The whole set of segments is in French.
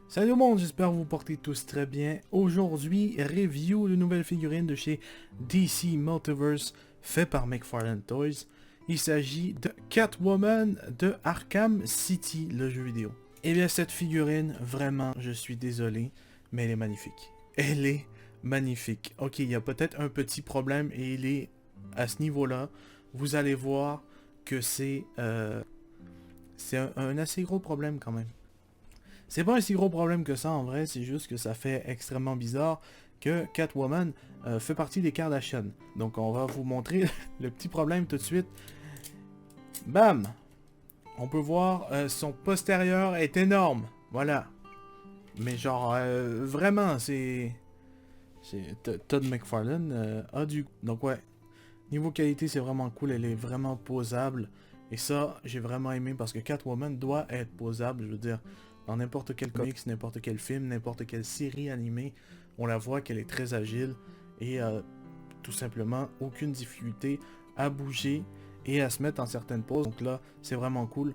Salut au monde, j'espère que vous portez tous très bien. Aujourd'hui, review de nouvelles figurines de chez DC Multiverse, fait par McFarlane Toys. Il s'agit de Catwoman de Arkham City, le jeu vidéo. Et bien cette figurine, vraiment, je suis désolé, mais elle est magnifique. Elle est magnifique. Ok, il y a peut-être un petit problème et il est à ce niveau-là. Vous allez voir que c'est un assez gros problème quand même. C'est pas un si gros problème que ça en vrai, c'est juste que ça fait extrêmement bizarre que Catwoman fait partie des Kardashian. Donc on va vous montrer le petit problème tout de suite. Bam! On peut voir son postérieur est énorme. Voilà. Mais genre, vraiment, Todd McFarlane a du... Donc ouais, niveau qualité c'est vraiment cool, elle est vraiment posable. Et ça, j'ai vraiment aimé parce que Catwoman doit être posable, je veux dire. Dans n'importe quel comics, n'importe quel film, n'importe quelle série animée, on la voit qu'elle est très agile et tout simplement aucune difficulté à bouger et à se mettre en certaines poses. Donc là, c'est vraiment cool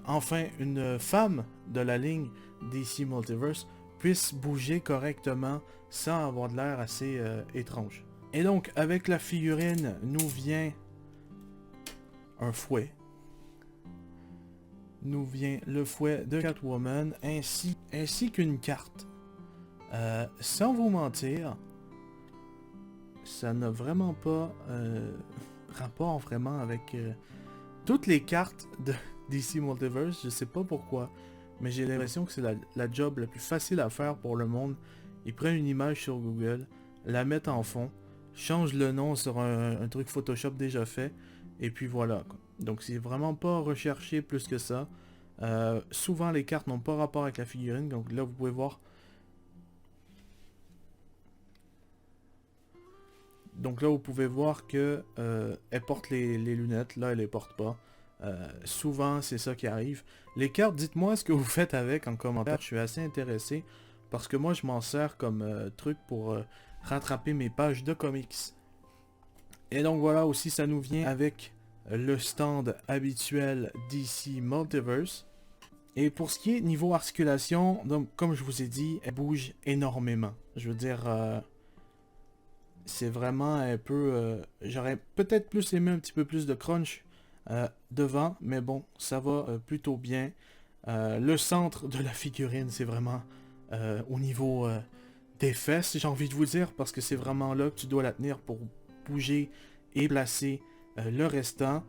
enfin une femme de la ligne DC Multiverse puisse bouger correctement sans avoir de l'air assez étrange. Et donc, avec la figurine, nous vient un fouet. Nous vient le fouet de Catwoman ainsi qu'une carte. Sans vous mentir, ça n'a vraiment pas rapport vraiment avec toutes les cartes de DC Multiverse. Je sais pas pourquoi, mais j'ai l'impression que c'est la job la plus facile à faire pour le monde. Ils prennent une image sur Google, la mettent en fond, changent le nom sur un truc Photoshop déjà fait, et puis voilà, quoi. Donc c'est vraiment pas recherché plus que ça. Souvent les cartes n'ont pas rapport avec la figurine, donc là vous pouvez voir. Donc là vous pouvez voir que elle porte les lunettes, là elle les porte pas. Souvent c'est ça qui arrive. Les cartes, dites-moi ce que vous faites avec en commentaire, je suis assez intéressé parce que moi je m'en sers comme truc pour rattraper mes pages de comics. Et donc voilà, aussi ça nous vient avec le stand habituel DC Multiverse. Et pour ce qui est niveau articulation, donc comme je vous ai dit, elle bouge énormément. Je veux dire, c'est vraiment un peu... J'aurais peut-être plus aimé un petit peu plus de crunch devant, mais bon, ça va plutôt bien. Le centre de la figurine, c'est vraiment au niveau des fesses, j'ai envie de vous dire, parce que c'est vraiment là que tu dois la tenir pour bouger et placer le restant.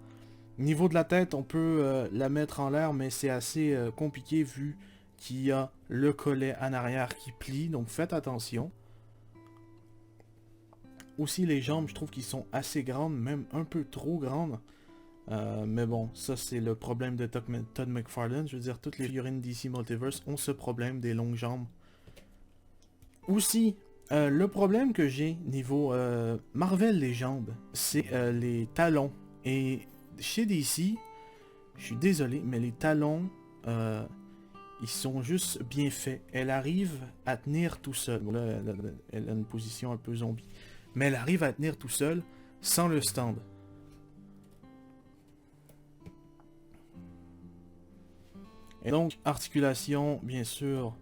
Niveau de la tête, on peut la mettre en l'air, mais c'est assez compliqué vu qu'il y a le collet en arrière qui plie, donc faites attention. Aussi les jambes, je trouve qu'ils sont assez grandes, même un peu trop grandes. Mais bon, ça c'est le problème de Todd McFarlane. Je veux dire, toutes les figurines DC Multiverse ont ce problème des longues jambes. Aussi, le problème que j'ai niveau Marvel Legends, c'est les talons. Et chez DC, je suis désolé, mais les talons, ils sont juste bien faits. Elle arrive à tenir tout seul. Bon, là, elle a une position un peu zombie. Mais elle arrive à tenir tout seul sans le stand. Et donc, articulation, bien sûr,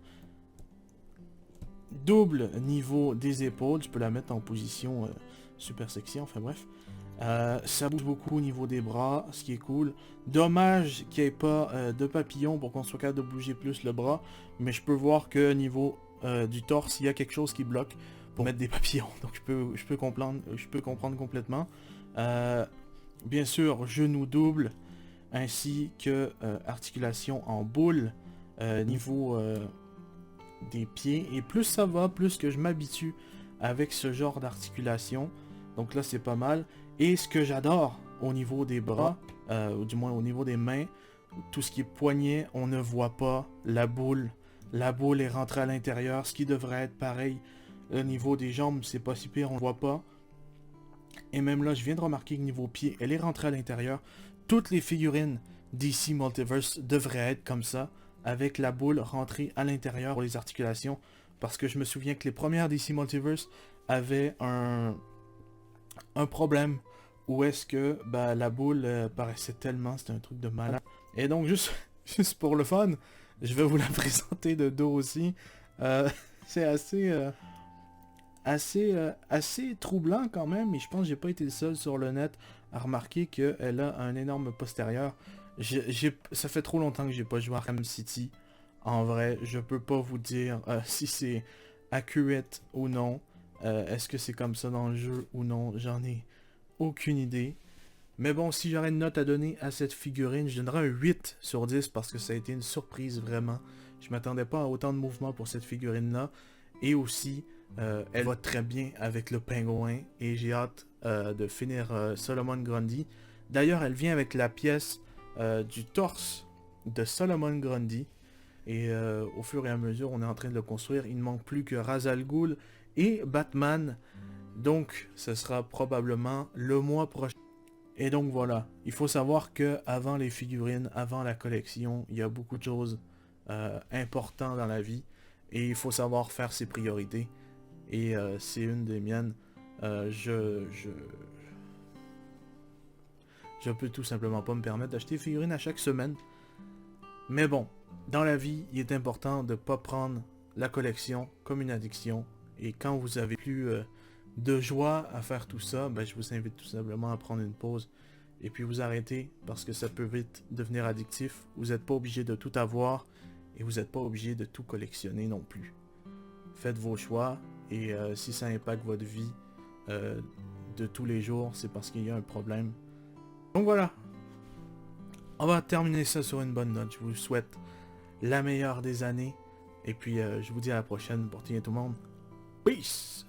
double niveau des épaules. Je peux la mettre en position super sexy, enfin bref. Ça bouge beaucoup au niveau des bras, ce qui est cool. Dommage qu'il n'y ait pas de papillon pour qu'on soit capable de bouger plus le bras. Mais je peux voir que au niveau du torse, il y a quelque chose qui bloque pour mettre des papillons. Donc je peux comprendre complètement. Bien sûr, genou double, ainsi que articulation en boule, niveau des pieds. Et plus ça va, plus que je m'habitue avec ce genre d'articulation. Donc là, c'est pas mal. Et ce que j'adore au niveau des bras, ou du moins au niveau des mains, tout ce qui est poignet, on ne voit pas la boule. La boule est rentrée à l'intérieur, ce qui devrait être pareil. Au niveau des jambes, c'est pas si pire, on ne voit pas. Et même là, je viens de remarquer que niveau pied, elle est rentrée à l'intérieur. Toutes les figurines DC Multiverse devraient être comme ça, avec la boule rentrée à l'intérieur pour les articulations. Parce que je me souviens que les premières DC Multiverse avaient un problème où est-ce que la boule paraissait tellement, c'était un truc de malade. Et donc juste pour le fun, Je vais vous la présenter de dos aussi. C'est assez troublant quand même, et je pense que j'ai pas été le seul sur le net à remarquer qu'elle a un énorme postérieur. Ça fait trop longtemps que j'ai pas joué à Arkham City. En vrai, je peux pas vous dire si c'est accurate ou non. Est-ce que c'est comme ça dans le jeu ou non? J'en ai aucune idée. Mais bon, si j'aurais une note à donner à cette figurine, je donnerais un 8 sur 10 parce que ça a été une surprise vraiment. Je m'attendais pas à autant de mouvements pour cette figurine-là. Et aussi, elle va très bien avec le pingouin et j'ai hâte de finir Solomon Grundy. D'ailleurs, elle vient avec la pièce du torse de Solomon Grundy. Et au fur et à mesure, on est en train de le construire. Il ne manque plus que Ra's al Ghul et Batman. Donc, ce sera probablement le mois prochain. Et donc voilà, il faut savoir que avant les figurines, avant la collection, il y a beaucoup de choses importantes dans la vie. Et il faut savoir faire ses priorités. Et c'est une des miennes. Je peux tout simplement pas me permettre d'acheter des figurines à chaque semaine. Mais bon, dans la vie, il est important de ne pas prendre la collection comme une addiction. Et quand vous avez plus de joie à faire tout ça, ben, je vous invite tout simplement à prendre une pause. Et puis vous arrêter parce que ça peut vite devenir addictif. Vous n'êtes pas obligé de tout avoir et vous n'êtes pas obligé de tout collectionner non plus. Faites vos choix et si ça impacte votre vie de tous les jours, c'est parce qu'il y a un problème. Donc voilà, on va terminer ça sur une bonne note. Je vous souhaite la meilleure des années. Et puis je vous dis à la prochaine. Portez bien tout le monde. Peace!